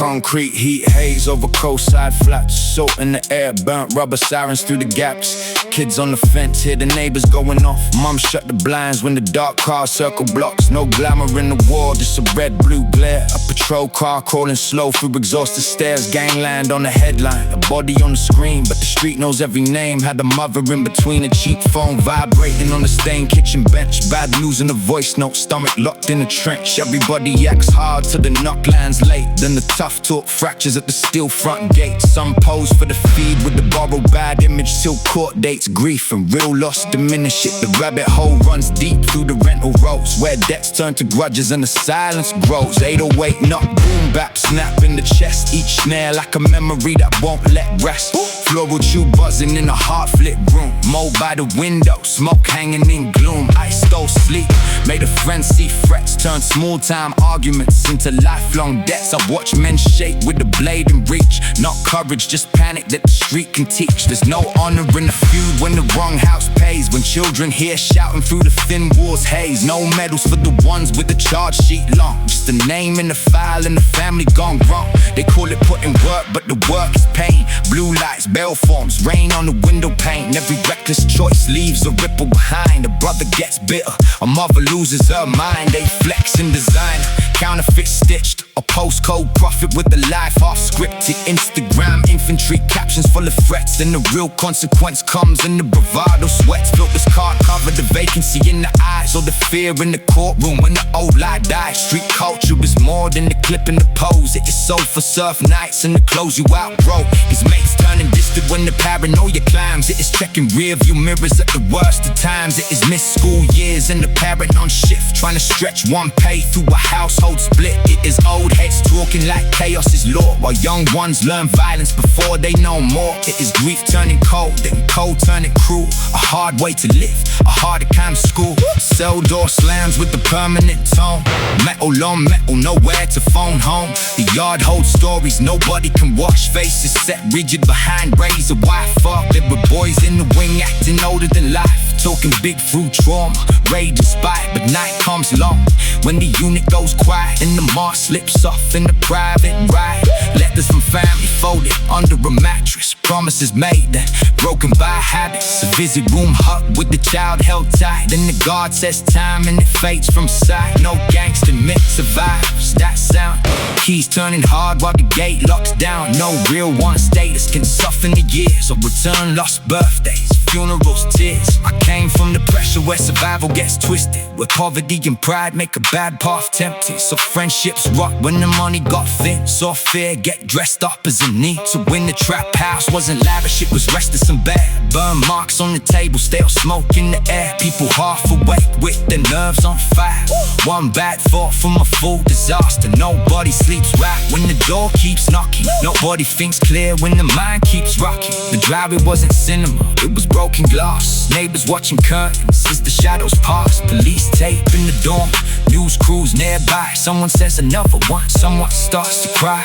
Concrete heat haze over coastside flats. Salt in the air, burnt rubber sirens through the gaps. Kids on the fence, hear the neighbors going off. Mom shut the blinds when the dark cars circle blocks. No glamour in the wall, just a red-blue glare. A patrol car crawling slow through exhausted stairs. Gangland on the headline, a body on the screen, but the street knows every name. Had a mother in between, a cheap phone vibrating on the stained kitchen bench. Bad news in the voice note, stomach locked in a trench. Everybody acts hard till the knock lands late. Then the tough talk fractures at the steel front gate. Some pose for the feed with the borrowed bad image. Till court dates, grief and real loss diminish it. The rabbit hole runs deep through the rental roads, where debts turn to grudges and the silence grows. 808 knock, boom, bap, snap in the chest. Each snare like a memory that won't let rest. Floral chew buzzing in a heart-flit room. Mold by the window, smoke hanging in gloom. I stole sleep, made a friend see frets. Turned small-time arguments into lifelong debts. I watch men shake with the blade in reach. Not courage, just panic that the street can teach. There's no honor in the feud when the wrong house pays. When children hear shouting through the thin walls haze. No medals for the ones with the charge sheet long. Just a name in the file and the family gone wrong. They call it putting work, but the work is pain. Blue lights, bell forms, rain on the window pane. Every reckless choice leaves a ripple behind. A brother gets bitter, a mother loses her mind. They flex in design, counterfeit stitched. A postcode prophet with a life half scripted. Instagram infantry captions full of threats. And the real consequence comes in the bravado sweats. Built this card cover, the vacancy in the eyes, or the fear in the courtroom when the old lie dies. Street culture is more than the clip and the pose. It is sold for surf nights and the clothes you outgrow. His mates turning distant when the paranoia climbs. It is checking rear view mirrors at the worst of times. It is missed school years and the parent on shift, trying to stretch one pay through a household split. It is old heads talking like chaos is law, while young ones learn violence before they know more. It is grief turning cold, then cold turning cruel. A hard way to live, a harder kind of school. Cell door slams with the permanent tone. Metal on metal, nowhere to phone home. The yard holds stories nobody can wash. Faces set rigid behind razor wire. Fuck, there were boys in the wing acting older than life. Talking big through trauma, rage and spite. But night comes long when the unit goes quiet and the mask slips off in the private ride. Letters from family folded under a mattress. Promises made then broken by habits. A busy room hut with the child held tight. Then the guard says time and it fades from sight. No gangster myth survives that sound. Keys turning hard while the gate locks down. No real one status can soften the years or return lost birthdays, funerals, tears. I came from the pressure where survival gets twisted, where poverty and pride make a bad path tempting. So friendships rot when the money got thin. Saw fear get dressed up as a need to win. The trap house wasn't lavish, it was restless and bare. Burn marks on the table, stale smoke in the air. People half awake with their nerves on fire. One bad thought from a full disaster. Nobody sleeps right when the door keeps knocking. Nobody thinks clear when the mind keeps rocking. The driveway wasn't cinema, it was broken glass. Neighbors watching curtains as the shadows pass. Police tape in the dorm, news crews nearby. Someone says another one, someone starts to cry.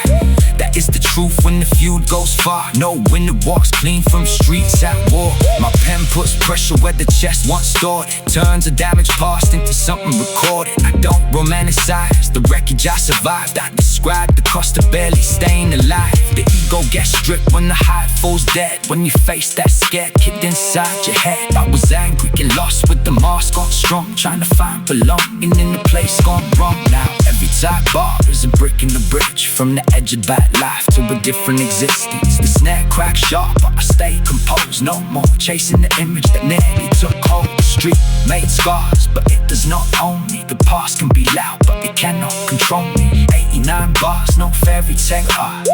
That is the truth when the feud goes far. No window walks clean from streets at war. My pen puts pressure where the chest once stored. Turns a damaged past into something recorded. I don't romanticize the wreckage I survived. I describe the cost of barely staying alive. The ego gets stripped when the hype falls dead. When you face that scared kid inside your head. I was angry and lost with the mask on strong, trying to find belonging in the place gone wrong. Now every tight bar is a brick in the bridge, from the edge of bad life to a different existence. The snare cracks sharp, but I stay composed. No more chasing the image that nearly took hold. The street made scars, but it does not own me. The past can be loud, but it cannot control me. 89 bars, no fairy tale art,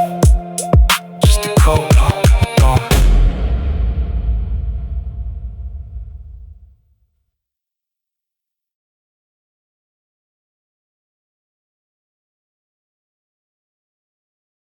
just a cold heart.